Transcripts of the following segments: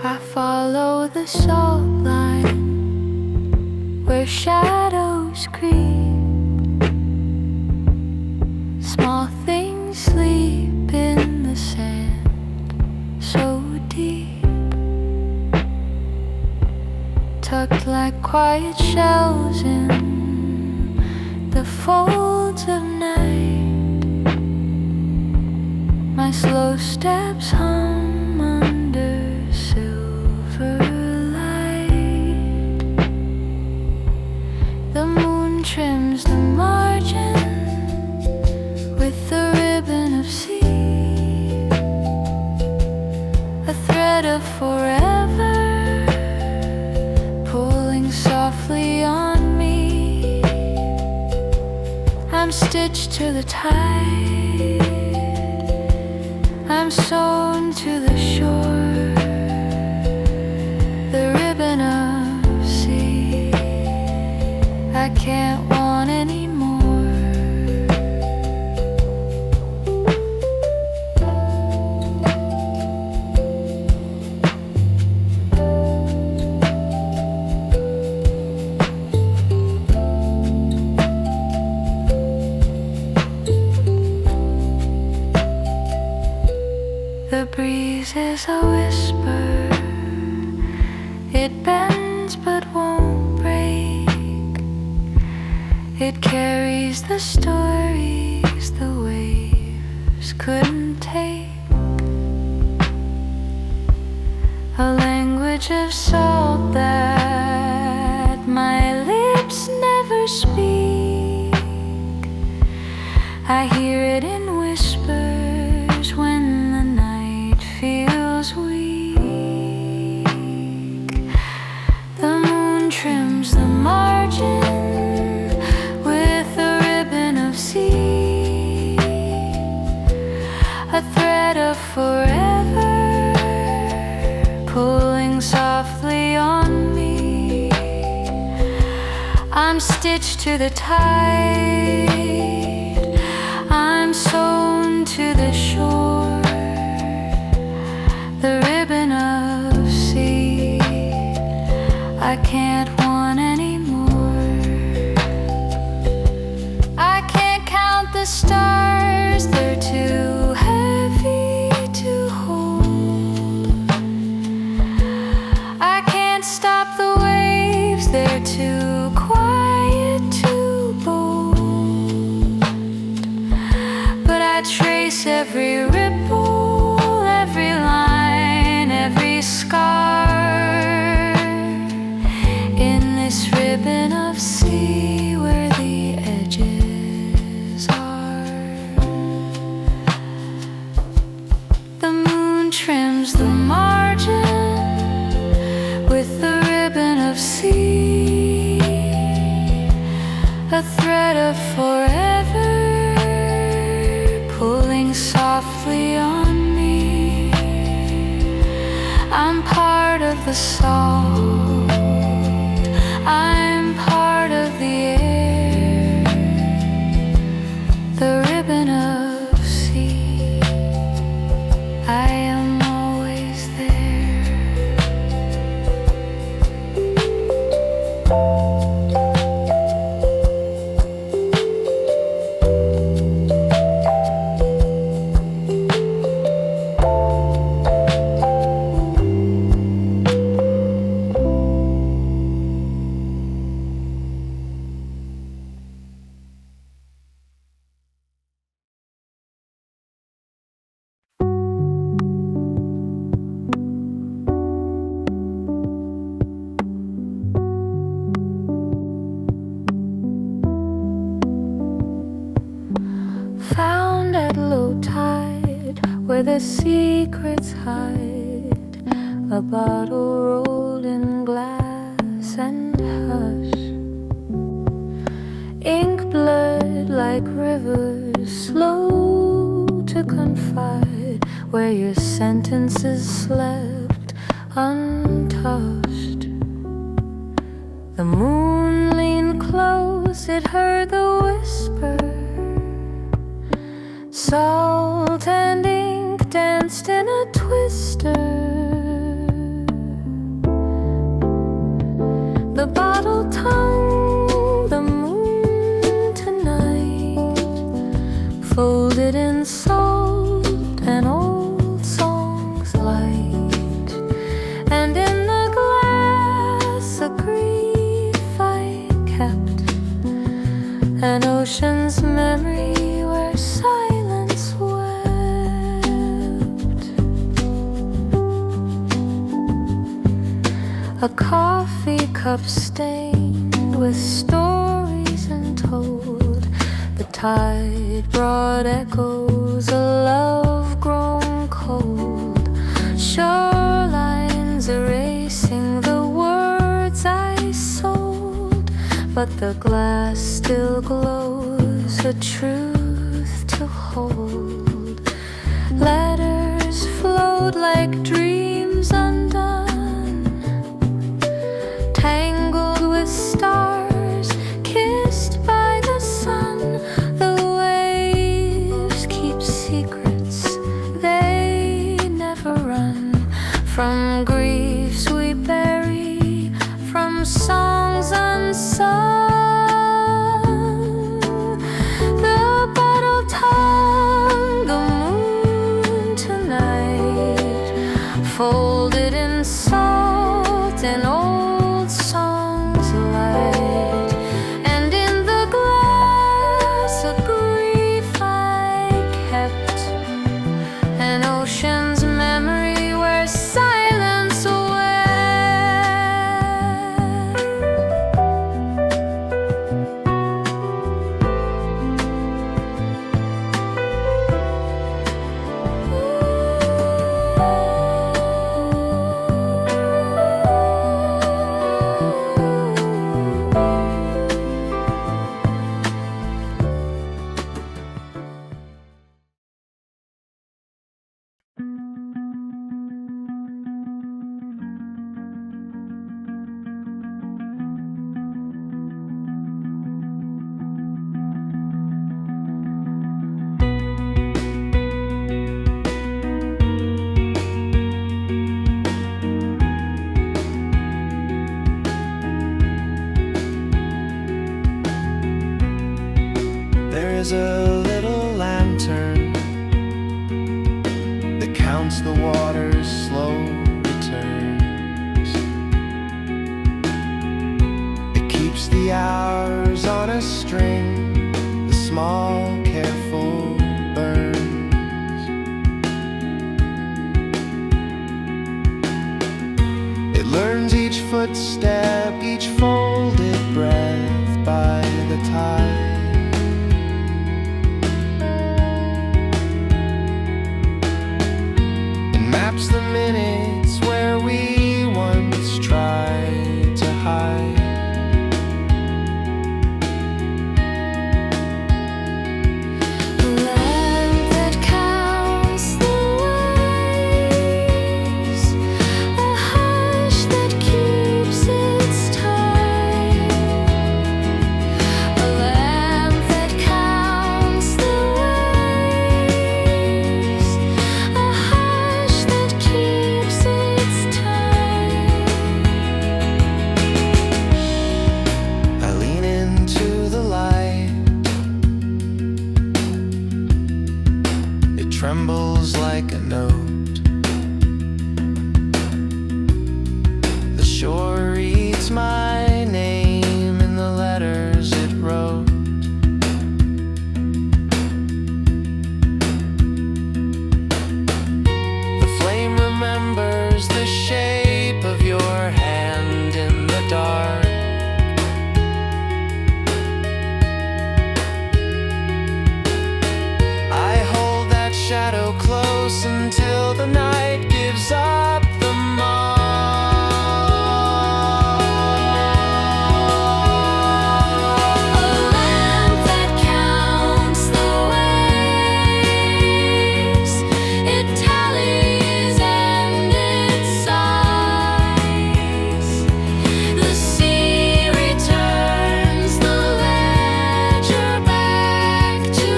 I follow the salt line where shadows creep. Small things sleep in the sand so deep, tucked like quiet shells in the folds of night. My slow steps hum under silver light. The moon trims the margin with a ribbon of sea, a thread of forever pulling softly on me. I'm stitched to the tide, I'm sewn to the shore, the ribbon of sea I can't want anymore. The breeze is a whisper, it bends but won't break. It carries the stories the waves couldn't take. A language of salt that my lips never speak. I hear it in whispers when the night feels weak. The moon trims the margin with a ribbon of sea, a thread of forever pulling softly on me. I'm stitched to the tide, I'm sewn to the shore, the ribbon of sea I can't want anymore. I can't count the stars, they're too heavy to hold. I can't stop the waves, they're too quiet to bold. But I trace every ripple, every line, every scar in this ribbon of sea where the edges are. The moon trims the margin with the ribbon of sea, a thread of forever pulling softly on me. I'm part of the salt, I'm part of the air, the ribbon of sea I am always there. Found at low tide where the secrets hide, a bottle rolled in glass and hush, ink blurred like rivers slow to confide, where your sentences slept untouched. The moon leaned close, it heard the whisper. Salt and ink danced in a twister. a coffee cup stained with stories untold. The tide brought echoes, a love grown cold. Shorelines erasing the words I sold, but the glass still glows, a truth to hold. Letters float like dreams undone, tangled with stars, kissed by the sun. The waves keep secrets, they never run. From griefs we bury, from songs unsung. The bottle tongue, the moon tonight, folded in salt and old songs light. And in the glass a grief I kept, an ocean's memory where silence wept. There's a little lantern that counts the water's slow returns. It keeps the hours on a string, the small careful burns. It learns each footstep, each folded breath by the tide. Maps the minutes where we once tried to hide. The land that counts the waves, a hush that keeps its time. A land that counts the waves, a hush that keeps its time. I lean into the light. It trembles like a note. The shore reads my name in the letters it wrote. The flame remembers the shape of your hand in the dark. I hold that shadow close until the night gives up the A land that counts the waves, it tallies and it sighs. The sea returns the ledger back to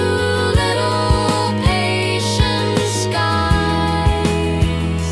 little patient skies.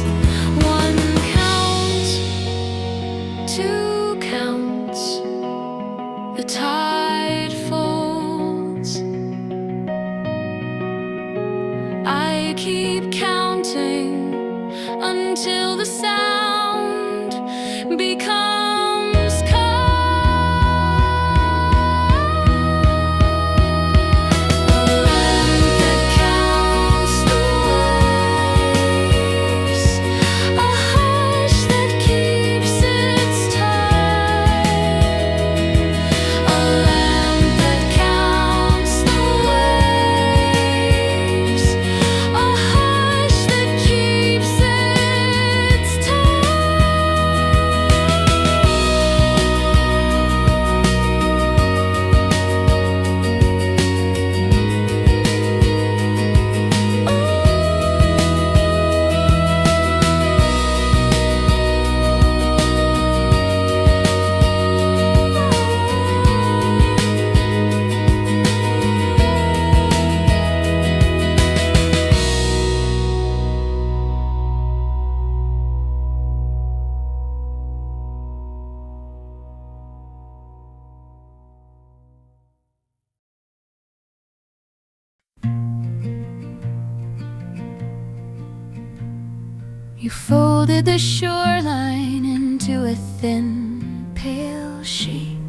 You folded the shoreline into a thin, pale sheet,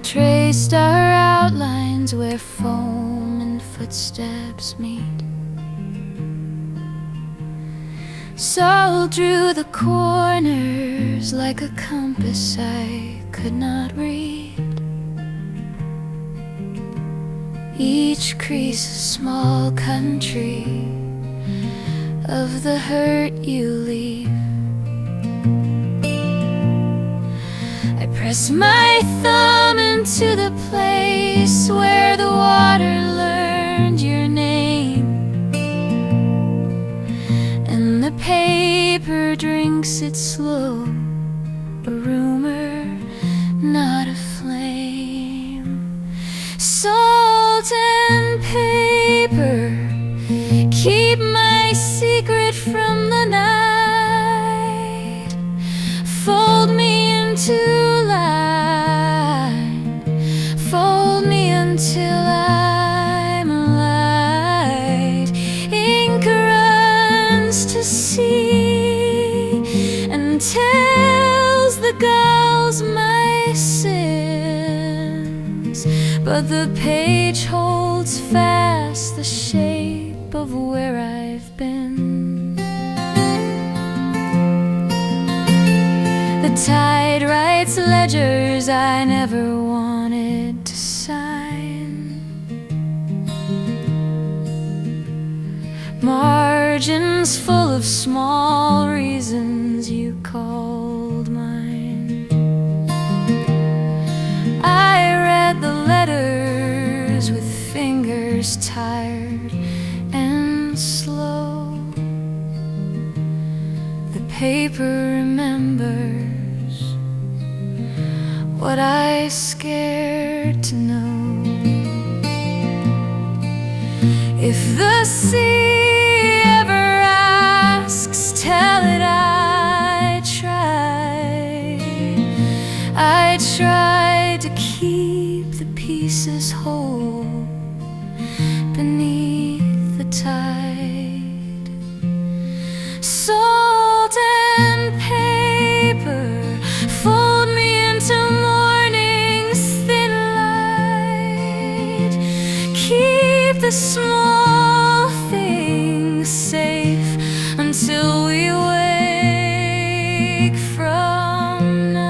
traced our outlines where foam and footsteps meet. Saw through the corners like a compass I could not read. Each crease a small country of the hurt you leave. I press my thumb into the place where the water learned your name, and the paper drinks it slow, a rumor, not a flame. Salt and paper, keep my secret from the night. Fold me into line, fold me until I'm light. Ink runs to sea and tells the gulls my sins, but the page holds fast the shape of where I've been. The tide writes ledgers I never wanted to sign, margins full of small reasons you called mine. I read the letters with fingers tired and slow. The paper remembers what I scared to know. If the sea ever asks, tell it I tried to keep the pieces whole beneath the tide. Salt and paper, fold me into morning's thin light. Keep the small things safe until we wake from night.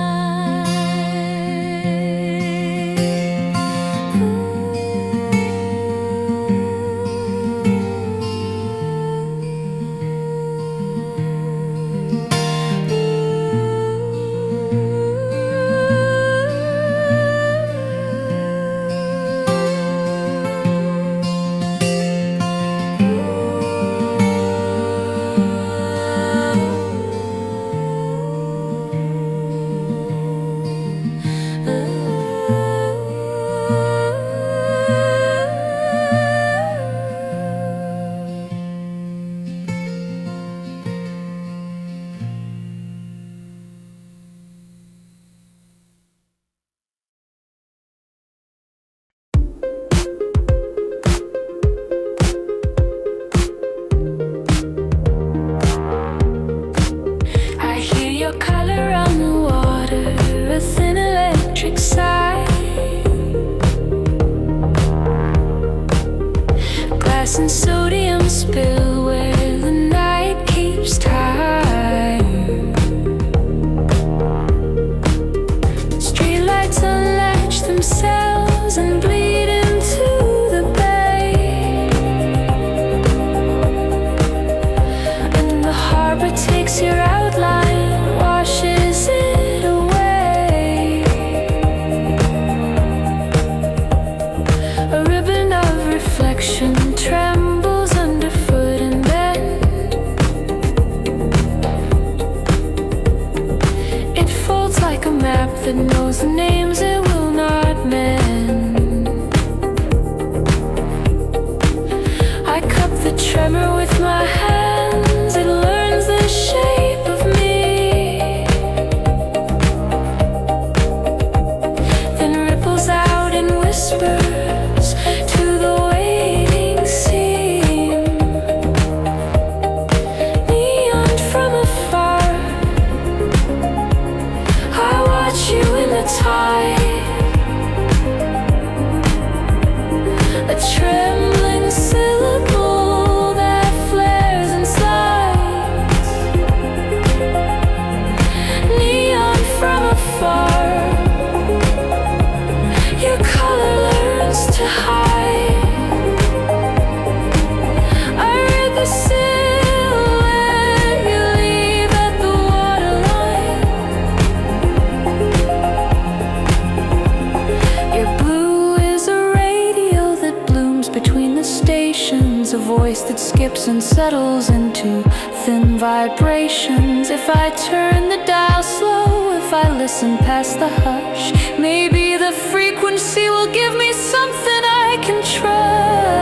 I hear your color on the water, a thin electric sigh. Glass and sodium spill where the night keeps time. Streetlights unlatch themselves and bleed into the bay, and the harbor takes your outline, washes it away. A ribbon of reflection trembles underfoot and bend. It folds like a map that knows the names it will not mend. I cup the tremor with my hands, it learns the shape of me, then ripples out and whispers to the waiting seam. different stations, a voice that skips and settles into thin vibrations. If I turn the dial slow, if I listen past the hush, maybe the frequency will give me something I can trust.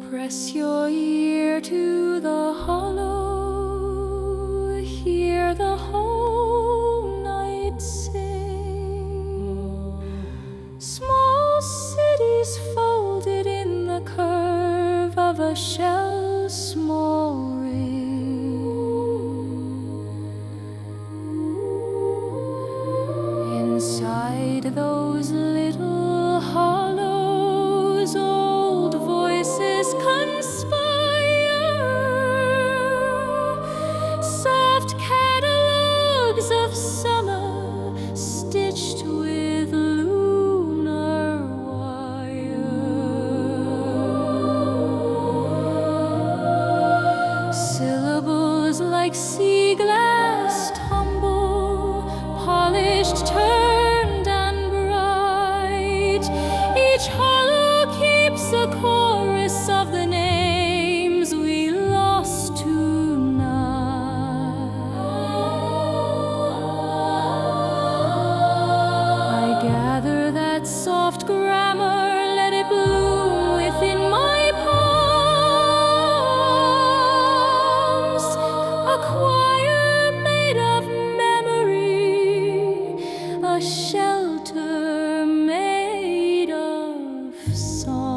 Press your ear to the hollow, hear the whole night sing. Small cities folded in the curve of a shell's small ring. Inside those little hollows, old voices conspire, soft catalogues of summer stitched with lunar wire. Syllables like sea glass tumble, polished, turned and bright. Each hollow keeps a chorus of the names we lost tonight. I gather that soft grammar, let it bloom within my palms. A choir made of memory, a shelter made of songs.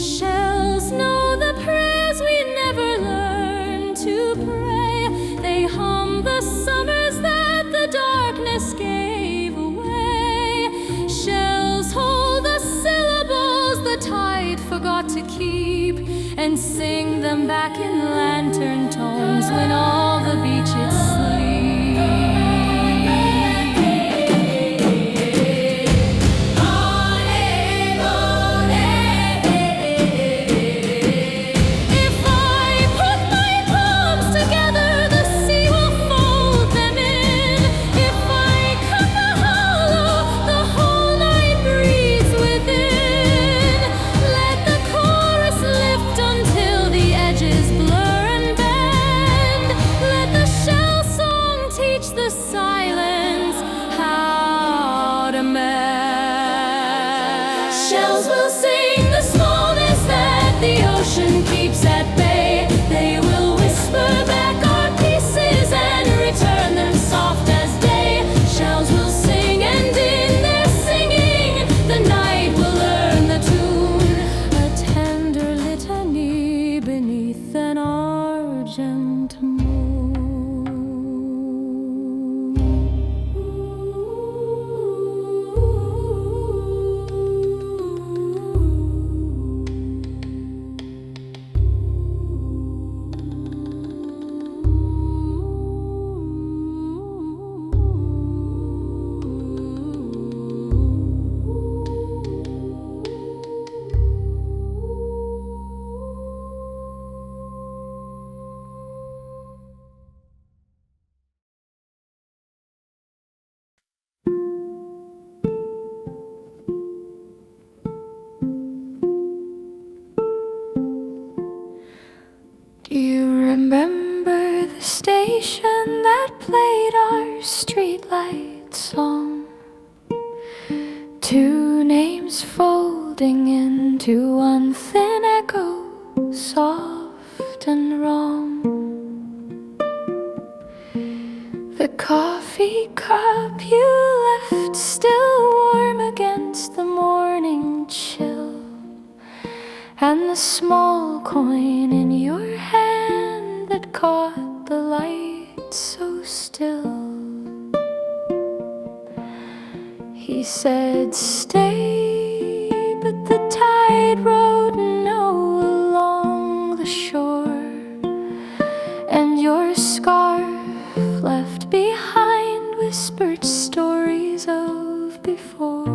Shells know the prayers we never learned to pray. They hum the summers that the darkness gave away. Shells hold the syllables the tide forgot to keep, and sing them back in lantern tones when all the beaches sleep. If I put my palms together, the sea will fold them in. If I cut the hollow, the whole night breathes within. Let the chorus lift until the edges blur and bend. Let the shell Two names folding into one thin echo, soft and wrong. The coffee cup you left still warm against the morning chill, and the small coin in your hand that caught the light so still. He said stay, but the tide rode no along the shore, and your scarf left behind whispered stories of before.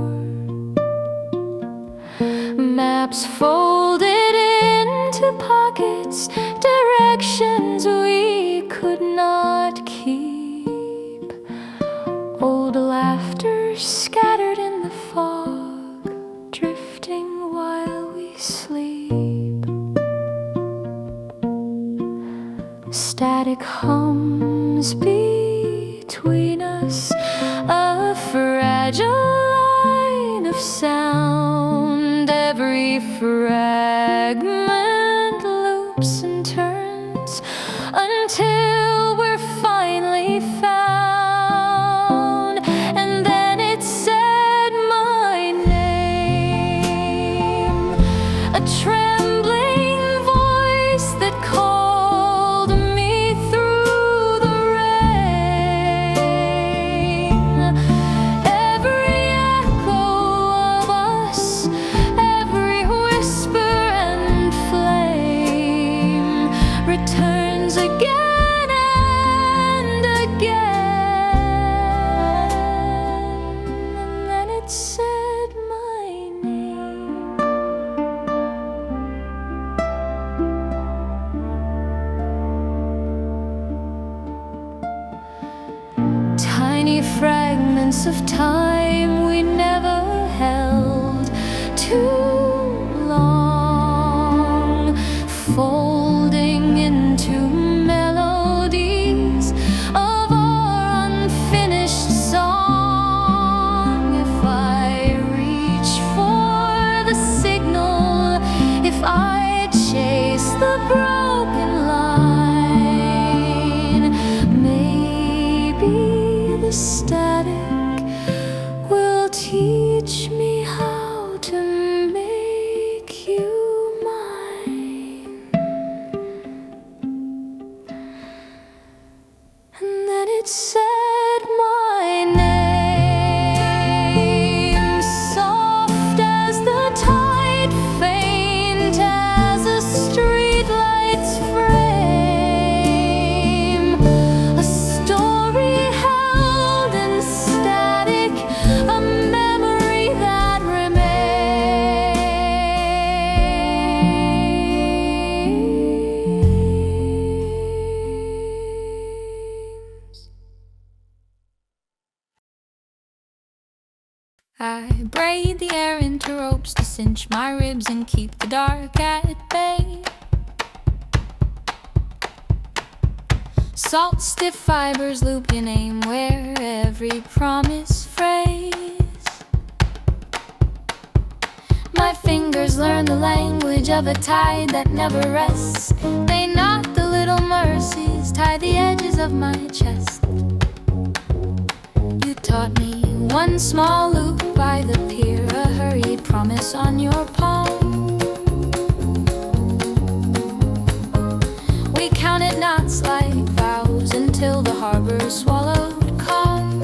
Maps folded into pockets, directions we could not keep, old laughter scattered in the fog, drifting while we sleep. Static hums between us, a fragile line of sound. Every fragment loops and turns until we're finally found. And then it said my name, a trembling voice that called me through the rain. Every echo of us, every whisper and flame returns again and again. And then it said my name. Tiny fragments of time we never held too long, folding into melodies of our unfinished song. If I reach for the signal, if I chase the broken line, maybe the static will teach me how to make you mine. And then it said my name, soft as the tide, faint as a streetlight's frame. A story held in static, a memory that remains. I braid the air into ropes to cinch my ribs and keep the dark at bay. Salt stiff fibers loop your name where every promise phrase. My fingers learn the language of a tide that never rests. They knot the little mercies, tie the edges of my chest. You taught me one small loop by the pier, a hurried promise on your palm. We counted knots like vows until the harbor swallowed calm.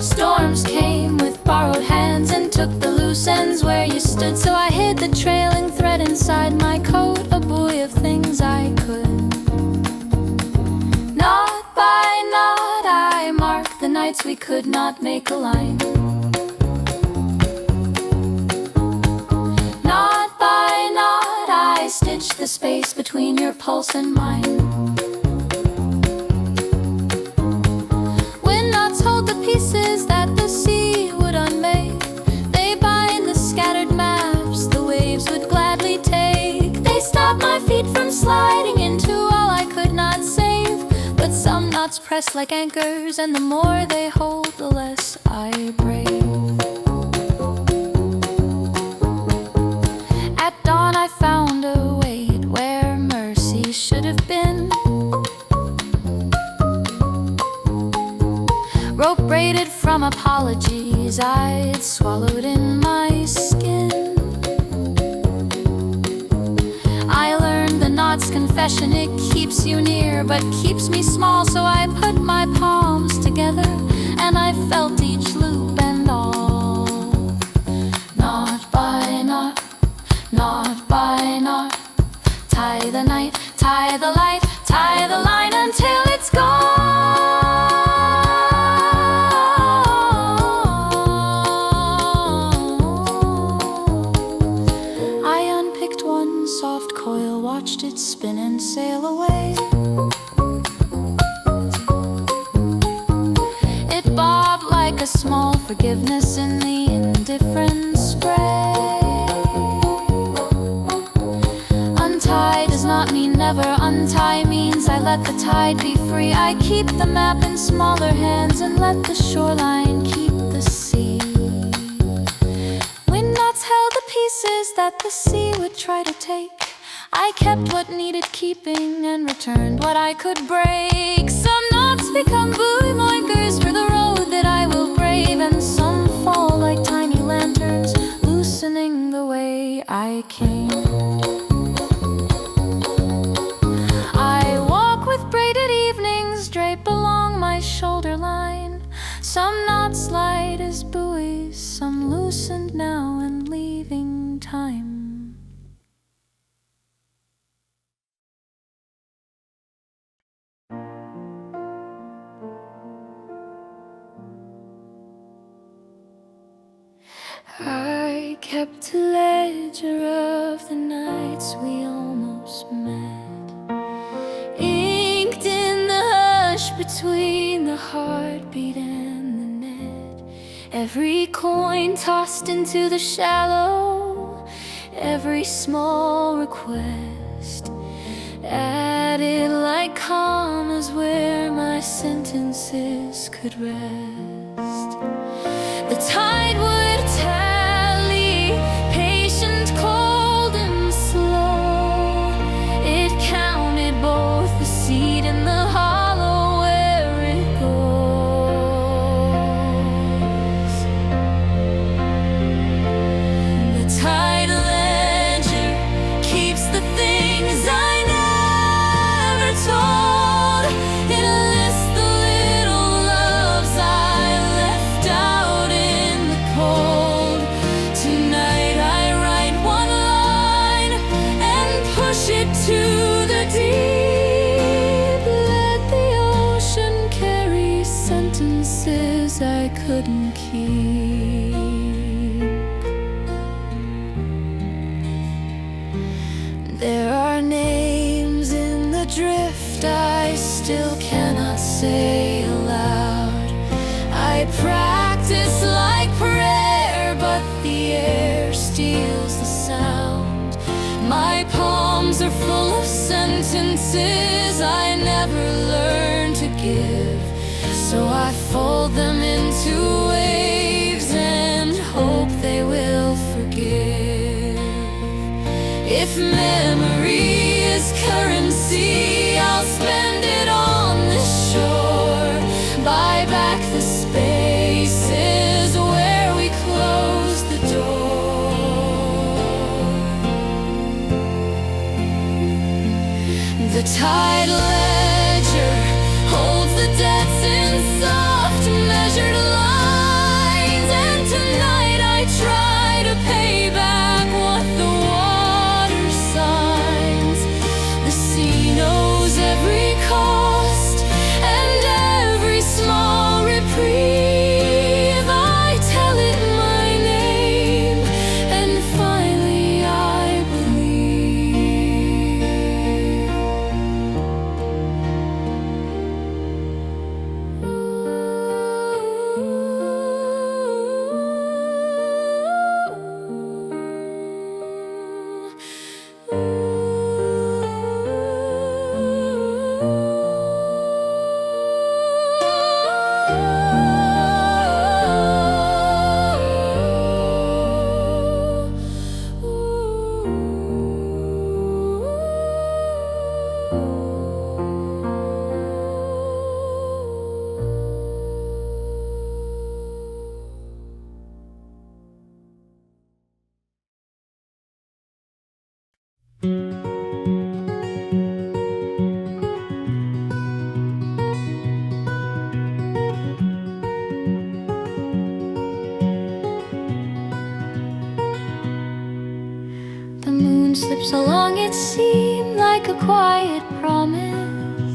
Storms came with borrowed hands and took the loose ends where you stood, so I hid the trailing thread inside my coat, a buoy of things I could. Knot by knot I marked the nights we could not make a line. Knot by knot I stitched the space between your pulse and mine. When knots hold the pieces that the sea would unmake, they bind the scattered maps the waves would gladly take. They stop my feet from sliding into all I could not save, but some knots knots press like anchors, and the more they hold, the less I break. At dawn I found a weight where mercy should have been. Rope braided from apologies I'd swallowed in my skin. I learned the knot's confession, it keeps you near but keeps me small. So I put my palms together and I felt each loop and all. Knot by knot, knot by knot. Tie the night, tie the light, tie the line until it's gone. Soft coil, watched it spin and sail away. It bobbed like a small forgiveness in the indifferent spray. Untie does not mean never, untie means I let the tide be free. I keep the map in smaller hands and let the shoreline keep the sea. Wind knots held the pieces that the sea would try to take. I kept what needed keeping and returned what I could break. Some knots become buoy markers for the road that I will brave, and some fall like tiny lanterns, loosening the way I came. I walk with braided evenings drape along my shoulder line. Some knots light as buoys, some loosened now and leaving time. I kept a ledger of the nights we almost met, inked in the hush between the heartbeat and the net. Every coin tossed into the shallow, every small request added like commas where my sentences could rest. The tide would tally, patient, cold and slow. It counted both the seed and the hollow where it goes. The tide ledger keeps the things I never told. It lists the little loves I left out in the cold. Tonight I write one line and push it to the deep. Let the ocean carry sentences I couldn't keep. There are names in the drift I still cannot say aloud. I practice like prayer, but the air steals the sound. My palms are full of sentences I never learned to give, so I fold them into waves and hope they will forgive. If memory is currency, I'll spend it on this shore. Buy back the spaces where we close the door. The tide ledger holds the debts in soft measured lines, and tonight I try to pay back what the water signs. The sea knows every cost and every small reprieve. I tell it my name and finally I believe. slips along, it seemed like a quiet promise.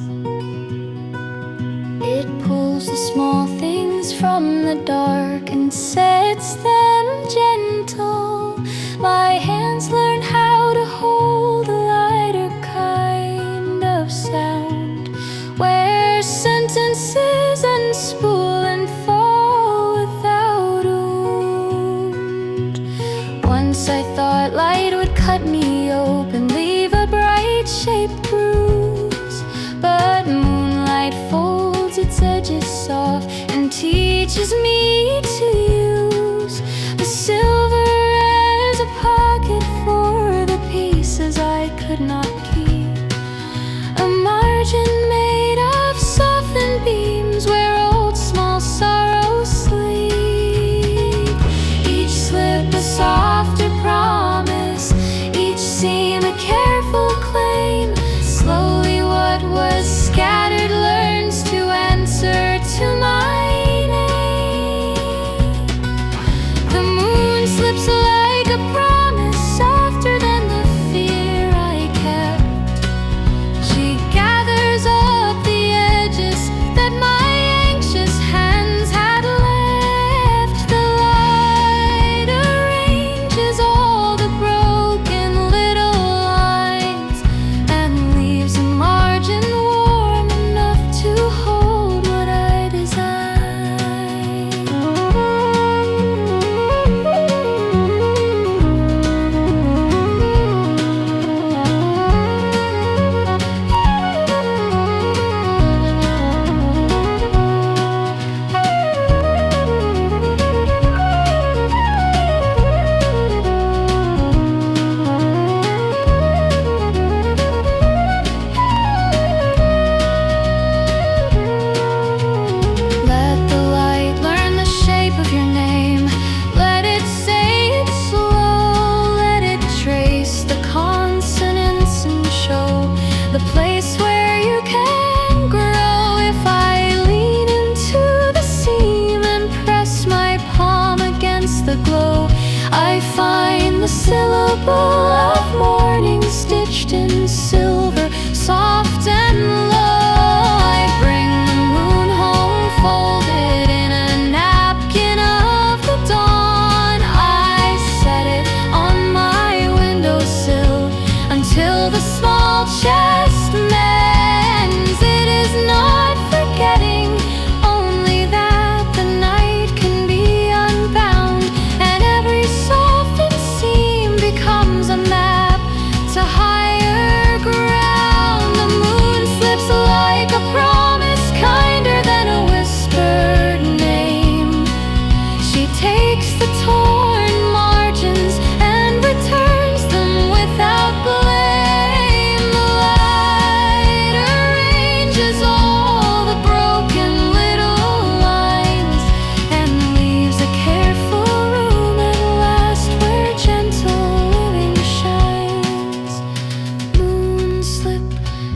It pulls the small things from the dark and sets them gentle. My hands learn how to hold a lighter kind of sound, where sentences unspool and fall without a wound. Once I thought light would cut me open, leave a bright-shaped bruise, but moonlight folds its edges soft and teaches me to use the silver as a pocket for the pieces I could not keep, a margin made of softened beams where old small sorrows sleep. Each slip a softer promise, each seam a careful claim. Slowly what was scattered learns to answer to my name. The moon slips like a promise, softer than the fear I kept. She gathers up the edges that my anxious hands had left. The light arranges all the broken little lines and leaves a margin warm enough to hold what I designed. Let the light learn the shape of your name. Let it say it slow. Let it trace the consonants and show the place where you can grow. If I lean into the seam and press my palm against the glow, I find the syllable of morning stitched in silver, soft and low. I bring the moon home folded in a napkin of the dawn. I set it on my windowsill until the small chest mends. It is not forgetting, only that the night can be unbound, and every softened seam becomes a map to higher ground. The moon slips like a promise, kinder than a whispered name. She takes the torn margins and returns them without blame. The light arranges all the broken little lines and leaves a careful room at last where gentle living shines. Moon slip,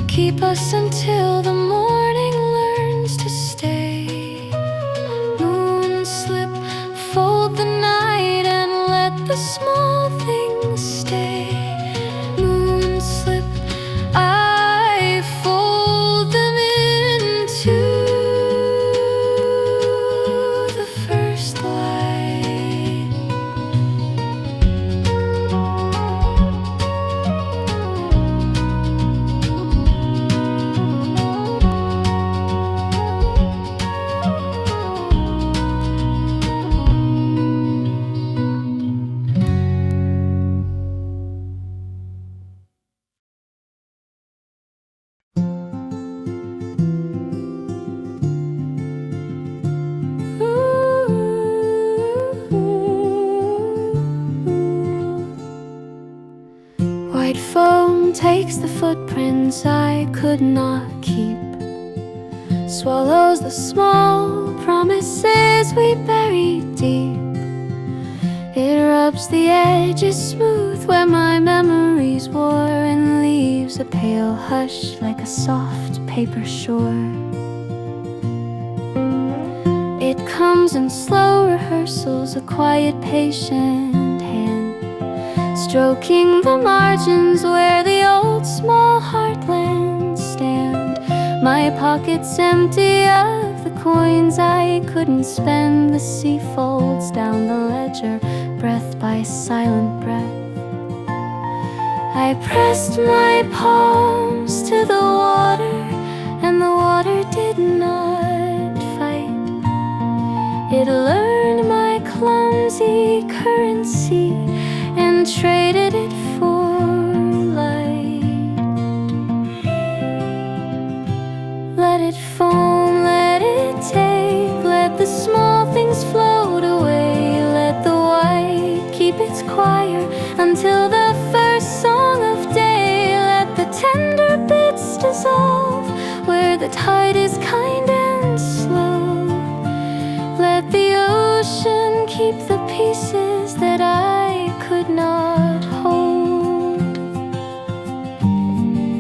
keep us until the morning learns to stay. Moon slip, fold the night and let the small things stay. Moon slip, I fold them into the first light. White foam takes the footprints I could not keep, swallows the small promises we buried deep. It rubs the edges smooth where my memories wore and leaves a pale hush like a soft paper shore. It comes in slow rehearsals, a quiet, patient hand stroking the margins where the old small heartlands stand. My pockets empty of the coins I couldn't spend. The sea folds down the ledger, breath by silent breath. I pressed my palms to the water, and the water did not fight. It learned my clumsy currency and traded it for light. Let it foam, let it take, let the small things float away. Let the white keep its choir until the first song of day. Let the tender bits dissolve where the tide is kind and slow. Let the ocean keep the pieces that I could not hold.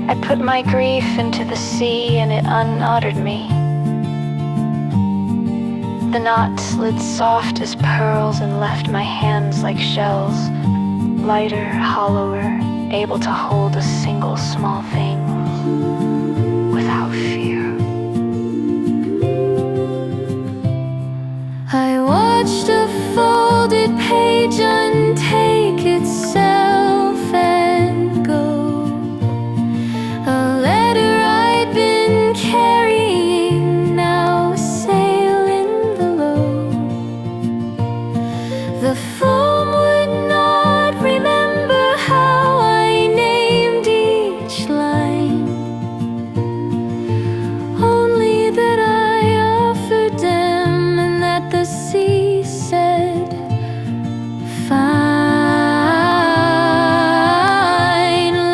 I put my grief into the sea and it unuttered me. The knot slid soft as pearls and left my hands like shells, lighter, hollower, able to hold a single small thing without fear. I watched a folded page untake itself and go. A letter I'd been carrying, now a sail in the low. The foam would not remember how I named each line, only that I offered them and that the sea said, fine.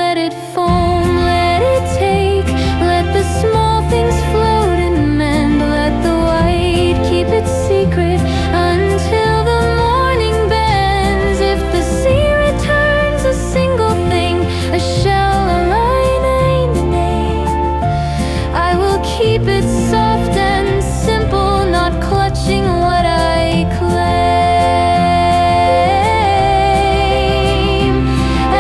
Let it foam, let it take, let the small things float and mend. Let the white keep its secret until the morning bends. If the sea returns a single thing, a shell, a line I name, I will keep it soft and simple, not clutching what I claim.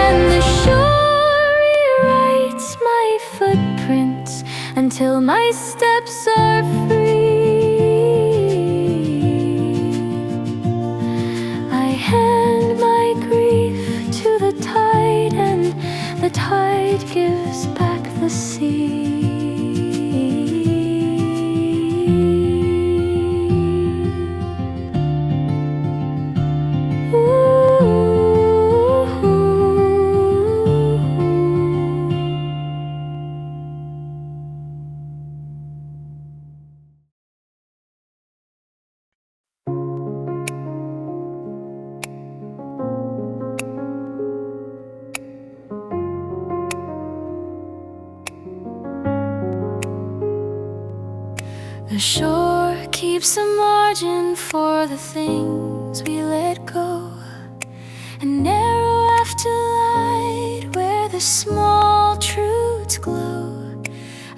And the shore rewrites my footprints until my steps are free. I hand my grief to the tide, and the tide gives back the sea. The shore keeps a margin for the things we let go, a narrow afterlight where the small truths glow.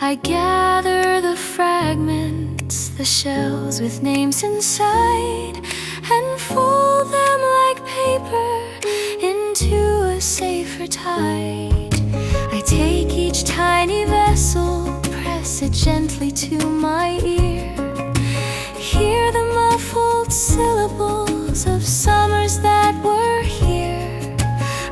I gather the fragments, the shells with names inside, and fold them like paper into a safer tide. I take each tiny vessel, press it gently to my ear, hear the muffled syllables of summers that were here.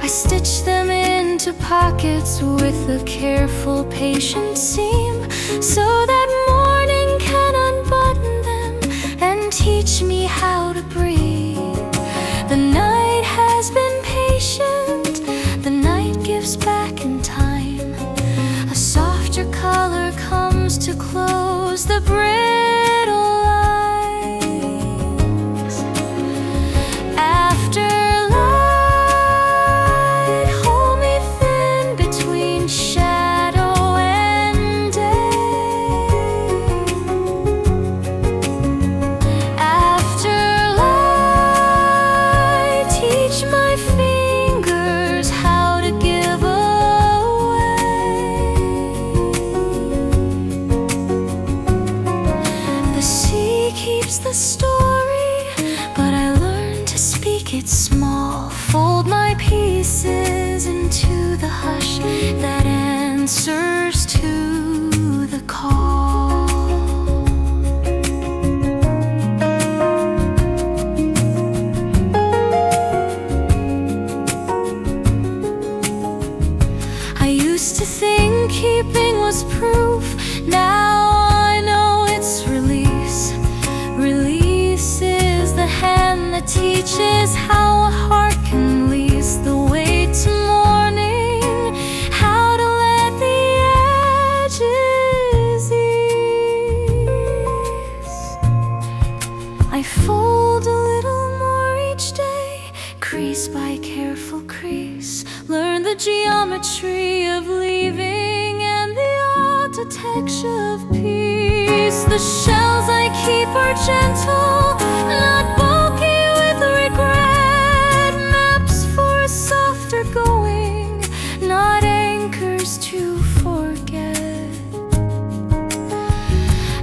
I stitch them into pockets with a careful, patient seam, so that morning can unbutton them and teach me how to breathe. The night has been patient, the night gives back in time. A softer color comes to close the brittle lines. After light, hold me thin between shadow and day. After light, teach my fingers how to give away. The sea keeps the story, but I learned to speak it small. Fold my my pieces into the hush that answers to the call. I used to think keeping was proof. Now I know it's release. Release is the hand that teaches how a heart can lease the way to morning, how to let the edges ease. I fold a little more each day, crease by careful crease. Learn the geometry of leaving and the architecture of peace. The shells I keep are gentle, not bulky with regret. Maps for a softer going, not anchors to forget.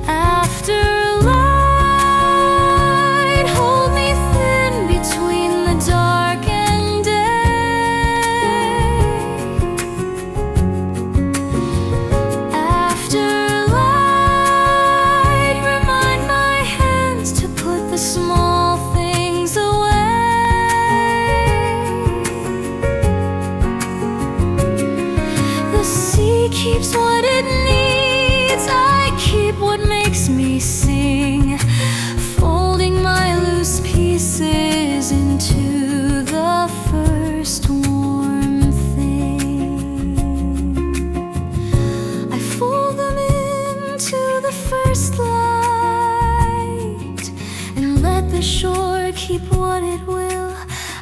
After light, hold me thin between the dark and day. After light, remind my hands to put the small things away. The sea keeps what it needs, I keep what makes me sing, folding my loose pieces into the first warm thing. I fold them into the first light and let the shore keep what it will.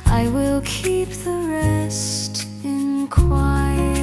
I will keep the rest in quiet.